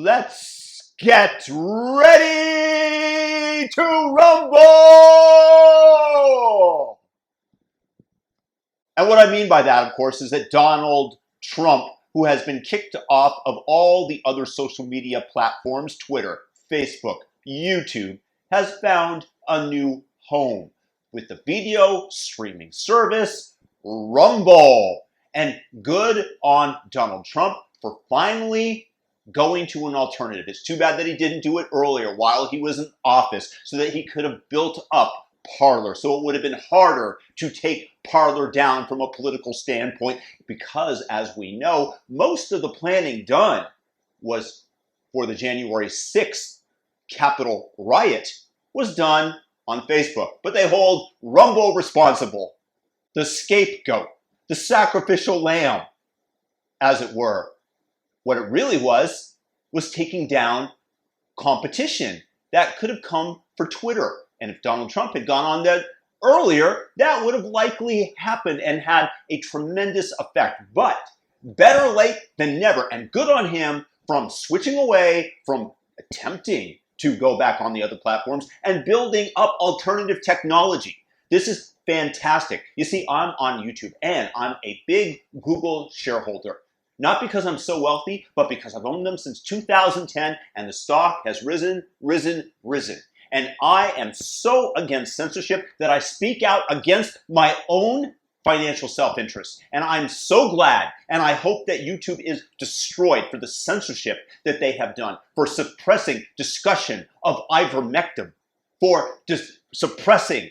Let's get ready to rumble! And what I mean by that, of course, is that Donald Trump, who has been kicked off of all the other social media platforms, Twitter, Facebook, YouTube, has found a new home with the video streaming service, Rumble. And good on Donald Trump for finally going to an alternative. It's too bad that he didn't do it earlier while he was in office so that he could have built up Parler. So it would have been harder to take Parler down from a political standpoint because, as we know, most of the planning done was for the January 6th Capitol riot was done on Facebook. But they hold Rumble responsible, the scapegoat, the sacrificial lamb, as it were. What it really was taking down competition that could have come for Twitter. And if Donald Trump had gone on that earlier, that would have likely happened and had a tremendous effect. But better late than never, and good on him from switching away from attempting to go back on the other platforms and building up alternative technology. This is fantastic. You see, I'm on YouTube and I'm a big Google shareholder. Not because I'm so wealthy, but because I've owned them since 2010 and the stock has risen. And I am so against censorship that I speak out against my own financial self-interest. And I'm so glad, and I hope that YouTube is destroyed for the censorship that they have done, for suppressing discussion of ivermectin, for suppressing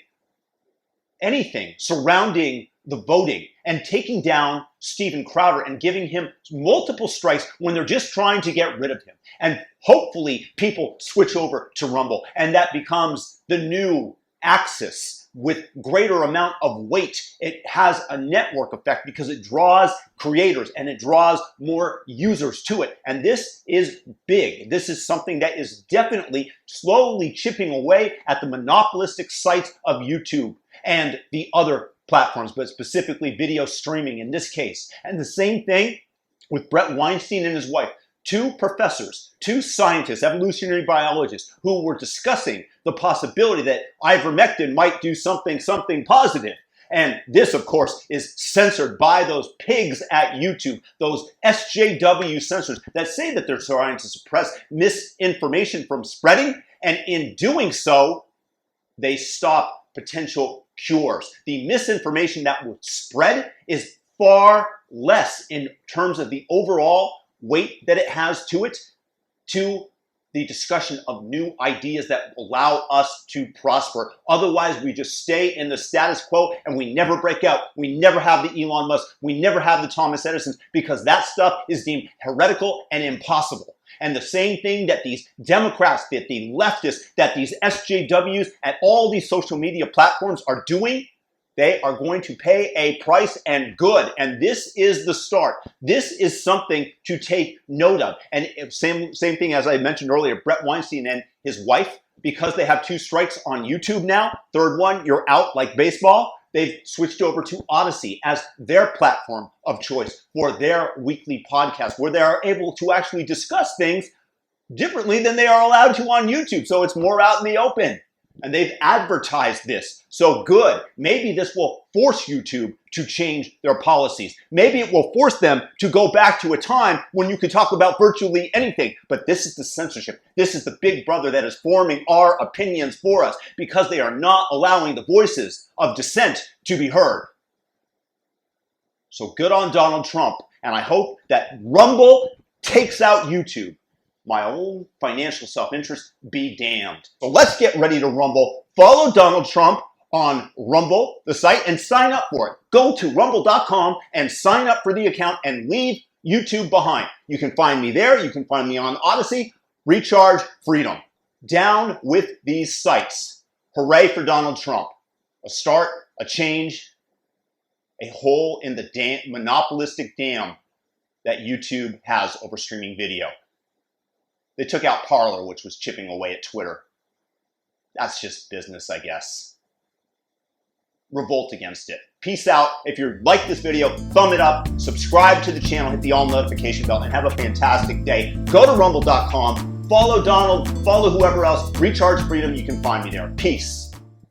anything surrounding the voting and taking down Steven Crowder and giving him multiple strikes when they're just trying to get rid of him. And hopefully people switch over to Rumble and that becomes the new axis with greater amount of weight. It has a network effect because it draws creators and it draws more users to it. And this is big. This is something that is definitely slowly chipping away at the monopolistic sites of YouTube and the other platforms, but specifically video streaming in this case. And the same thing with Brett Weinstein and his wife. Two professors, two scientists, evolutionary biologists, who were discussing the possibility that ivermectin might do something positive. And this, of course, is censored by those pigs at YouTube, those SJW censors that say that they're trying to suppress misinformation from spreading. And in doing so, they stop potential cures. The misinformation that would spread is far less in terms of the overall weight that it has to it, to the discussion of new ideas that allow us to prosper. Otherwise, we just stay in the status quo and we never break out. We never have the Elon Musk. We never have the Thomas Edisons because that stuff is deemed heretical and impossible. And the same thing that these Democrats, that the leftists, that these SJWs at all these social media platforms are doing, they are going to pay a price, and good. And this is the start. This is something to take note of. And same thing as I mentioned earlier, Brett Weinstein and his wife, because they have two strikes on YouTube now, third one, you're out like baseball. They've switched over to Odyssey as their platform of choice for their weekly podcast, where they are able to actually discuss things differently than they are allowed to on YouTube. So it's more out in the open. And they've advertised this. So good. Maybe this will force YouTube to change their policies. Maybe it will force them to go back to a time when you could talk about virtually anything. But this is the censorship. This is the big brother that is forming our opinions for us because they are not allowing the voices of dissent to be heard. So good on Donald Trump. And I hope that Rumble takes out YouTube. My own financial self-interest be damned. So let's get ready to rumble. Follow Donald Trump on Rumble, the site, and sign up for it. Go to rumble.com and sign up for the account and leave YouTube behind. You can find me there. You can find me on Odyssey. Recharge freedom. Down with these sites. Hooray for Donald Trump. A start, a change, a hole in the monopolistic dam that YouTube has over streaming video. They took out Parler, which was chipping away at Twitter. That's just business, I guess. revolt against it. Peace out. If you like this video, thumb it up, subscribe to the channel, hit the all notification bell, and have a fantastic day. Go to rumble.com, follow Donald, follow whoever else, Recharge Freedom, you can find me there. Peace.